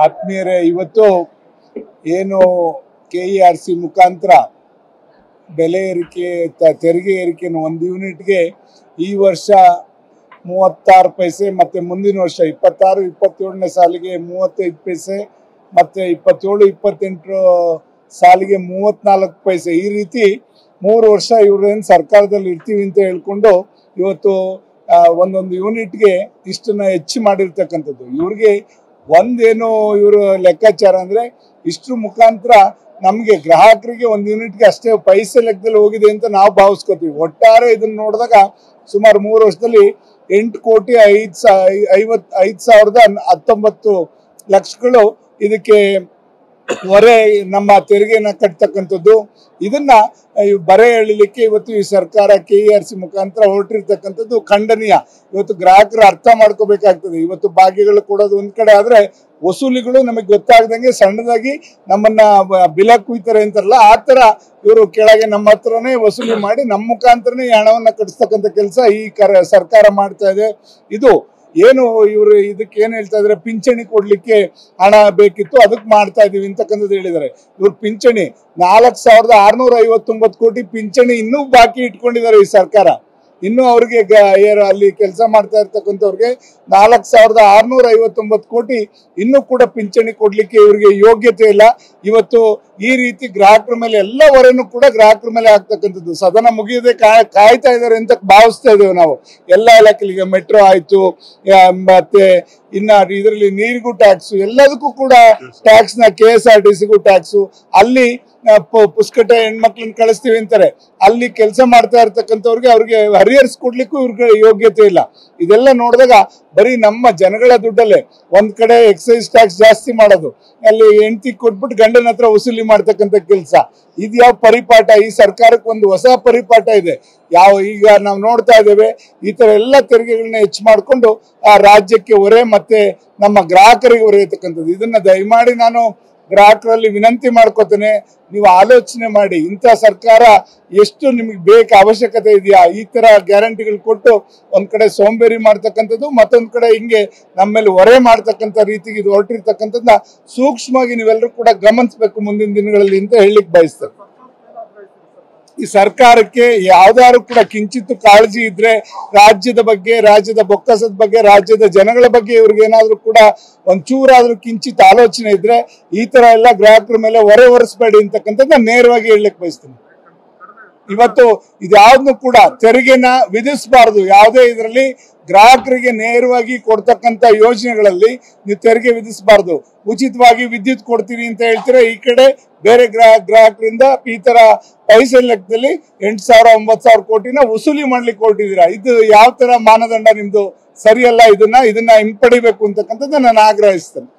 ಆತ್ಮೀಯರೇ, ಇವತ್ತು ಏನು KERC ಮುಖಾಂತರ ಬೆಲೆ ಏರಿಕೆ ತೆರಿಗೆ ಏರಿಕೆಯನ್ನು ಒಂದು ಯೂನಿಟ್ಗೆ ಈ ವರ್ಷ 36 ಪೈಸೆ ಮತ್ತೆ ಮುಂದಿನ ವರ್ಷ 26-27ನೇ ಸಾಲಿಗೆ 35 ಪೈಸೆ ಮತ್ತೆ 27-28 ಸಾಲಿಗೆ 34 ಪೈಸೆ, ಈ ರೀತಿ 3 ವರ್ಷ ಇವ್ರೇನು ಸರ್ಕಾರದಲ್ಲಿ ಇರ್ತೀವಿ ಅಂತ ಹೇಳ್ಕೊಂಡು ಇವತ್ತು ಒಂದೊಂದು ಯೂನಿಟ್ಗೆ ಇಷ್ಟನ್ನ ಹೆಚ್ಚು ಮಾಡಿರ್ತಕ್ಕಂಥದ್ದು. ಇವ್ರಿಗೆ ಒಂದೇನು ಇವರು ಲೆಕ್ಕಾಚಾರ ಅಂದ್ರೆ ಇಷ್ಟ್ರ ಮುಖಾಂತರ ನಮಗೆ ಗ್ರಾಹಕರಿಗೆ ಒಂದು ಯೂನಿಟ್ಗೆ ಅಷ್ಟೇ ಪೈಸೆ ಲೆಕ್ಕದಲ್ಲಿ ಹೋಗಿದೆ ಅಂತ ನಾವು ಭಾವಿಸ್ಕೋತೀವಿ. ಒಟ್ಟಾರೆ ಇದನ್ನ ನೋಡಿದಾಗ ಸುಮಾರು 3 ವರ್ಷದಲ್ಲಿ 8,55,19 ಇದಕ್ಕೆ ಹೊರೆ ನಮ್ಮ ತೆರಿಗೆನ ಕಟ್ತಕ್ಕಂಥದ್ದು. ಇದನ್ನ ಬರೆ ಎಳಿಲಿಕ್ಕೆ ಇವತ್ತು ಈ ಸರ್ಕಾರ KERC ಮುಖಾಂತರ ಹೊರಟಿರ್ತಕ್ಕಂಥದ್ದು ಖಂಡನೀಯ. ಇವತ್ತು ಗ್ರಾಹಕರು ಅರ್ಥ ಮಾಡ್ಕೋಬೇಕಾಗ್ತದೆ. ಇವತ್ತು ಭಾಗ್ಯಗಳು ಕೊಡೋದು ಒಂದ್ ಕಡೆ ಆದ್ರೆ ವಸೂಲಿಗಳು ನಮಗೆ ಗೊತ್ತಾಗದಂಗೆ ಸಣ್ಣದಾಗಿ ನಮ್ಮನ್ನ ಬಿಲ ಕುಯ್ತಾರೆ ಅಂತಾರಲ್ಲ, ಆ ತರ ಇವರು ಕೆಳಗೆ ನಮ್ಮ ಹತ್ರನೇ ವಸೂಲಿ ಮಾಡಿ ನಮ್ಮ ಮುಖಾಂತರನೇ ಈ ಹಣವನ್ನ ಕಟ್ಟಿಸ್ತಕ್ಕಂಥ ಕೆಲಸ ಈ ಸರ್ಕಾರ ಮಾಡ್ತಾ ಇದೆ. ಇದು ಏನು ಇವರು ಇದಕ್ಕೆ ಏನ್ ಹೇಳ್ತಾ ಇದ್ರೆ ಪಿಂಚಣಿ ಕೊಡ್ಲಿಕ್ಕೆ ಹಣ ಬೇಕಿತ್ತು, ಅದಕ್ಕೆ ಮಾಡ್ತಾ ಇದೀವಿ ಅಂತಕ್ಕಂಥದ್ದು ಹೇಳಿದ್ದಾರೆ. ಇವ್ರು ಪಿಂಚಣಿ 4,659 ಕೋಟಿ ಪಿಂಚಣಿ ಇನ್ನೂ ಬಾಕಿ ಇಟ್ಕೊಂಡಿದ್ದಾರೆ ಈ ಸರ್ಕಾರ. ಇನ್ನು ಅವ್ರಿಗೆ ಅಲ್ಲಿ ಕೆಲಸ ಮಾಡ್ತಾ ಇರ್ತಕ್ಕಂಥವ್ರಿಗೆ 4,659 ಕೋಟಿ ಇನ್ನೂ ಕೂಡ ಪಿಂಚಣಿ ಕೊಡ್ಲಿಕ್ಕೆ ಇವ್ರಿಗೆ ಯೋಗ್ಯತೆ ಇಲ್ಲ. ಇವತ್ತು ಈ ರೀತಿ ಗ್ರಾಹಕರ ಮೇಲೆ ಎಲ್ಲ ಹೊರೆನೂ ಕೂಡ ಗ್ರಾಹಕರ ಮೇಲೆ ಆಗ್ತಕ್ಕಂಥದ್ದು. ಸದನ ಮುಗಿಯದೆ ಕಾಯ್ತಾ ಇದ್ದಾರೆ ಅಂತ ಭಾವಿಸ್ತಾ ಇದ್ದೇವೆ ನಾವು. ಎಲ್ಲ ಇಲಾಖೆಗಳಿಗೆ ಮೆಟ್ರೋ ಆಯ್ತು, ಮತ್ತೆ ಇನ್ನ ಇದರಲ್ಲಿ ನೀರಿಗೂ ಟ್ಯಾಕ್ಸು, ಎಲ್ಲದಕ್ಕೂ ಕೂಡ ಟ್ಯಾಕ್ಸ್ ನ KSRTCಗೂ ಟ್ಯಾಕ್ಸು. ಅಲ್ಲಿ ಪುಸ್ಕಟ ಹೆಣ್ಮಕ್ಳನ್ನ ಕಳಿಸ್ತೀವಿ ಅಂತಾರೆ, ಅಲ್ಲಿ ಕೆಲಸ ಮಾಡ್ತಾ ಇರ್ತಕ್ಕಂಥವ್ರಿಗೆ ಅವ್ರಿಗೆ ಹರಿಯರ್ಸ್ ಕೊಡ್ಲಿಕ್ಕೂ ಇವ್ರಿಗೆ ಯೋಗ್ಯತೆ ಇಲ್ಲ. ಇದೆಲ್ಲ ನೋಡಿದಾಗ ಬರೀ ನಮ್ಮ ಜನಗಳ ದುಡ್ಡಲ್ಲೇ ಒಂದ್ ಕಡೆ ಎಕ್ಸೈಸ್ ಟ್ಯಾಕ್ಸ್ ಜಾಸ್ತಿ ಮಾಡೋದು, ಅಲ್ಲಿ ಹೆಂಡತಿ ಕೊಟ್ಬಿಟ್ಟು ಗಂಡನ ಹತ್ರ ವಸೂಲಿ ಮಾಡ್ತಕ್ಕಂಥ ಕೆಲಸ. ಇದು ಯಾವ ಪರಿಪಾಠ? ಈ ಸರ್ಕಾರಕ್ಕೆ ಒಂದು ಹೊಸ ಪರಿಪಾಠ ಇದೆ. ಈಗ ನಾವು ನೋಡ್ತಾ ಇದ್ದೇವೆ, ಈ ತರ ಎಲ್ಲ ತೆರಿಗೆಗಳನ್ನ ಹೆಚ್ಚು ಮಾಡಿಕೊಂಡು ಆ ರಾಜ್ಯಕ್ಕೆ ಹೊರೆ ಮತ್ತೆ ನಮ್ಮ ಗ್ರಾಹಕರಿಗೆ ಹೊರೆ ಇರ್ತಕ್ಕಂಥದ್ದು. ಇದನ್ನ ದಯಮಾಡಿ ನಾನು ಗ್ರಾಹಕರಲ್ಲಿ ವಿನಂತಿ ಮಾಡ್ಕೋತೇನೆ, ನೀವು ಆಲೋಚನೆ ಮಾಡಿ ಇಂಥ ಸರ್ಕಾರ ಎಷ್ಟು ನಿಮಗೆ ಬೇಕು ಅವಶ್ಯಕತೆ ಇದೆಯಾ. ಈ ತರ ಗ್ಯಾರಂಟಿಗಳು ಕೊಟ್ಟು ಒಂದ್ ಕಡೆ ಸೋಂಬೇರಿ ಮಾಡ್ತಕ್ಕಂಥದ್ದು, ಮತ್ತೊಂದ್ ಕಡೆ ಹಿಂಗೆ ನಮ್ಮೇಲೆ ಹೊರೆ ಮಾಡ್ತಕ್ಕಂಥ ರೀತಿಗೆ ಇದು ಹೊರಟಿರ್ತಕ್ಕಂಥದ್ದನ್ನ ಸೂಕ್ಷ್ಮವಾಗಿ ನೀವೆಲ್ಲರೂ ಕೂಡ ಗಮನಿಸಬೇಕು ಮುಂದಿನ ದಿನಗಳಲ್ಲಿ ಅಂತ ಹೇಳಲಿಕ್ಕೆ ಬಯಸ್ತೇನೆ. ಈ ಸರ್ಕಾರಕ್ಕೆ ಯಾವ್ದಾದ್ರು ಕೂಡ ಕಿಂಚಿತ್ತು ಕಾಳಜಿ ಇದ್ರೆ ರಾಜ್ಯದ ಬಗ್ಗೆ, ರಾಜ್ಯದ ಬೊಕ್ಕಸದ ಬಗ್ಗೆ, ರಾಜ್ಯದ ಜನಗಳ ಬಗ್ಗೆ ಇವ್ರಿಗೆ ಏನಾದ್ರು ಕೂಡ ಒಂಚೂರಾದ್ರೂ ಕಿಂಚಿತ್ ಆಲೋಚನೆ ಇದ್ರೆ ಈ ತರ ಎಲ್ಲ ಗ್ರಾಹಕರ ಮೇಲೆ ಹೊರೆ ಹೊರಿಸಬೇಡಿ ಅಂತಕ್ಕಂಥದ್ದು ನೇರವಾಗಿ ಹೇಳಲಿಕ್ಕೆ ಬಯಸ್ತೀನಿ. ಇವತ್ತು ಇದ್ಯಾವ್ದನ್ನು ಕೂಡ ತೆರಿಗೆನ ವಿಧಿಸಬಾರದು. ಯಾವುದೇ ಇದರಲ್ಲಿ ಗ್ರಾಹಕರಿಗೆ ನೇರವಾಗಿ ಕೊಡ್ತಕ್ಕಂಥ ಯೋಜನೆಗಳಲ್ಲಿ ನೀವು ತೆರಿಗೆ ವಿಧಿಸಬಾರದು. ಉಚಿತವಾಗಿ ವಿದ್ಯುತ್ ಕೊಡ್ತೀವಿ ಅಂತ ಹೇಳ್ತೀರಾ, ಈ ಕಡೆ ಬೇರೆ ಗ್ರಾಹಕರಿಂದ ಈ ತರ ಪೈಸೆ ಲೆಕ್ಕದಲ್ಲಿ 8,000-9,000 ಕೋಟಿನ ವಸೂಲಿ ಮಾಡ್ಲಿಕ್ಕೆ ಹೊರಟಿದ್ದೀರಾ. ಇದು ಯಾವ ತರ ಮಾನದಂಡ ನಿಮ್ದು? ಸರಿಯಲ್ಲ. ಇದನ್ನ ಹಿಂಪಡಿಬೇಕು ಅಂತಕ್ಕಂಥದ್ದು ನಾನು ಆಗ್ರಹಿಸ್ತೇನೆ.